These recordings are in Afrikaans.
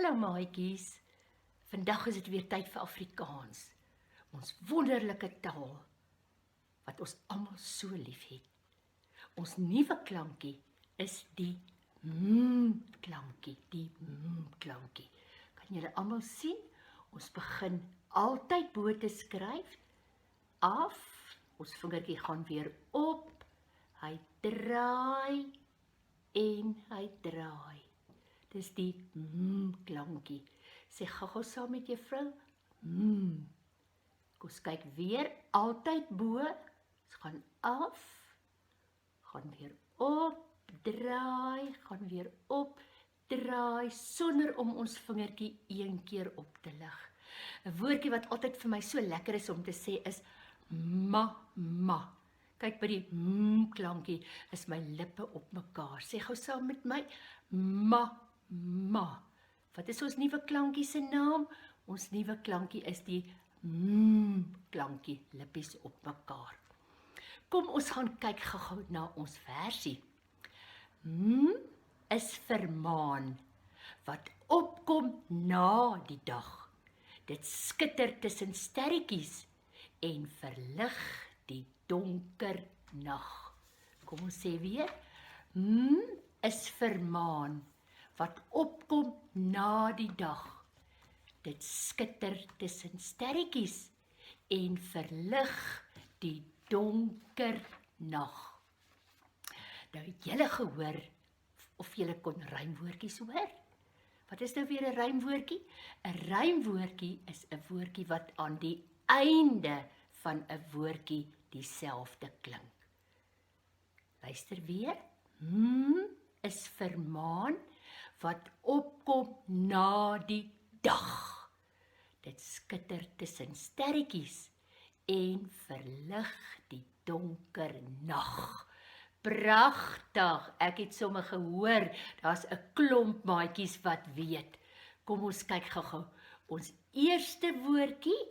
Hallo maatjies, vandag is dit weer tyd vir Afrikaans, ons wonderlike taal, wat ons almal so lief het. Ons nuwe klankie is die klankie, klankie. Kan julle almal sien? Ons begin altyd bo te skryf, af, ons vingertjie gaan weer op, hy draai, en hy draai. Dis die klankie. Sê gou saam met juffrou, Ons kyk weer, altyd bo, ons gaan af, gaan weer op, draai, gaan weer op, draai, sonder om ons vingertjie een keer op te lig. 'n Woordjie wat altyd vir my so lekker is om te sê is ma. Kyk by die klankie, is my lippe op mekaar. Sê gou saam met my, ma. Wat is ons nuwe klankie se naam? Ons nuwe klankie is die klankie, lippies op mekaar. Kom ons gaan kyk gou na ons versie. Is vir maan, wat opkom na die dag. Dit skitter tussen sterretjies en verlig die donker nag. Kom ons sê weer, is vir maan, wat opkom na die dag. Dit skitter tussen sterretjies en verlig die donker nag. Nou het julle gehoor, of julle kon rymwoordjies hoor? Wat is nou weer 'n rymwoordjie? 'n Rymwoordjie is 'n woordjie wat aan die einde van 'n woordjie dieselfde klink. Luister weer. Is vir maan, wat opkom na die dag. Dit skitter tussen sterretjies en verlig die donker nag. Pragtig, ek het sommer gehoor, daar's 'n klomp maatjies wat weet. Kom ons kyk gou. Ons eerste woordjie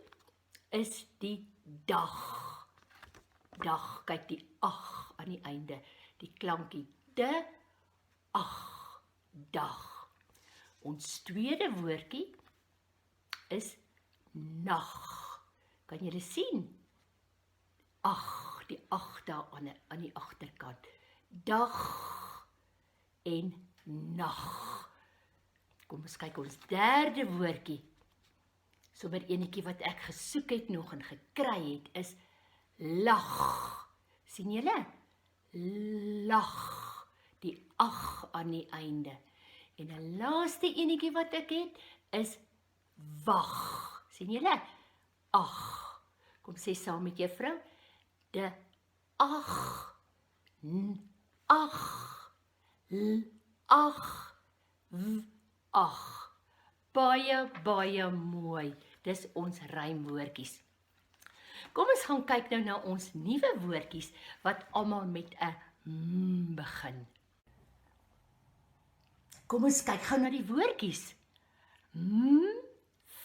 is die dag. Dag, kyk die ag aan die einde, die klankie dag. Ons tweede woordjie is nag. Kan julle sien? Die ag daar aan die agterkant. Dag en nag. Kom ons kyk ons derde woordjie. Sommer enetjie wat ek gesoek het nog en gekry het is lag. Sien julle? Lag. Die ag aan die einde. En 'n laaste enetjie wat ek het is wag. Sien julle? Ag. Kom sê saam met juffrou. De ag. Baie mooi. Dis ons rymwoordjies. Kom ons gaan kyk nou na ons nuwe woordjies wat almal met 'n begin. Kom ons kyk gou na die woordjies.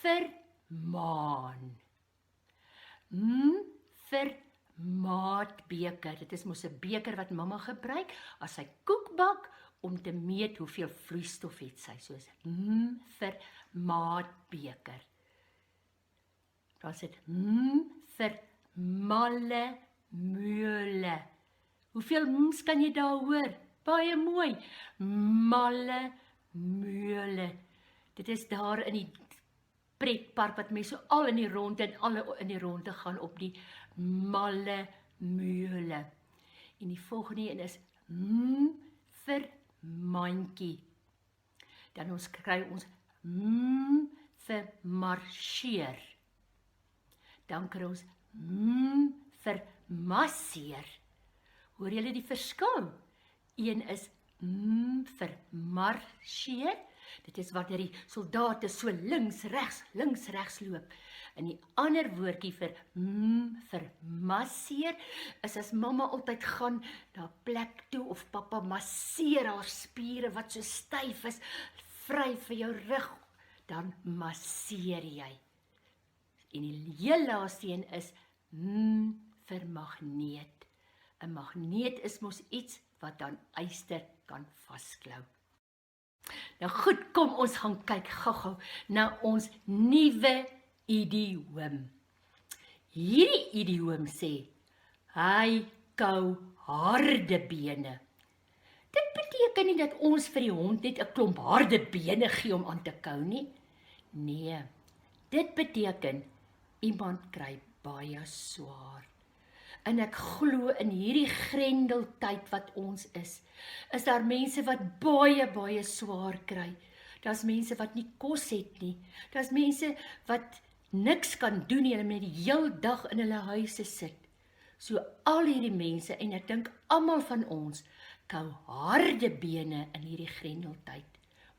Vir maan. Vir maatbeker. Dit is mos 'n beker wat mamma gebruik as sy koek bak om te meet hoeveel vloeistof het sy. Soos vir maatbeker. Dan sit vir malle meule. Hoeveel m's kan jy daar hoor? Baie mooi. Malle meule. Dit is daar in die pretpark wat mense al in die ronde gaan op die malle meule. En die volgende een is vir mandjie. Dan ons kry ons vir marseer. Dan kry ons vir masseer. Hoor julle die verskil? Een is vir marseer. Dit is wanneer die soldate so links regs loop. En die ander woordjie vir masseer is as mamma altyd gaan na 'n plek toe of pappa masseer haar spiere wat so styf is, vry vir jou rug, dan masseer jy. En die heel laaste een is vir magneet. 'n Magneet is mos iets wat aan yster kan vasklou. Nou goed, kom ons gaan kyk gou-gou na ons nuwe idioom. Hierdie idioom sê, hy kou harde bene. Dit beteken nie dat ons vir die hond net 'n klomp harde bene gee om aan te kou nie. Nee, dit beteken iemand kry baie swaar. En ek glo in hierdie grendeltyd wat ons is daar mense wat baie swaar kry. Daar's mense wat nie kos het nie. Daar's mense wat niks kan doen nie, hulle moet die hele dag in hulle huise sit. So al hierdie mense, en ek dink almal van ons, kou harde bene in hierdie grendeltyd.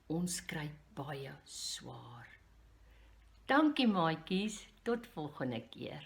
Ons kry baie swaar. Dankie maatjies, tot volgende keer.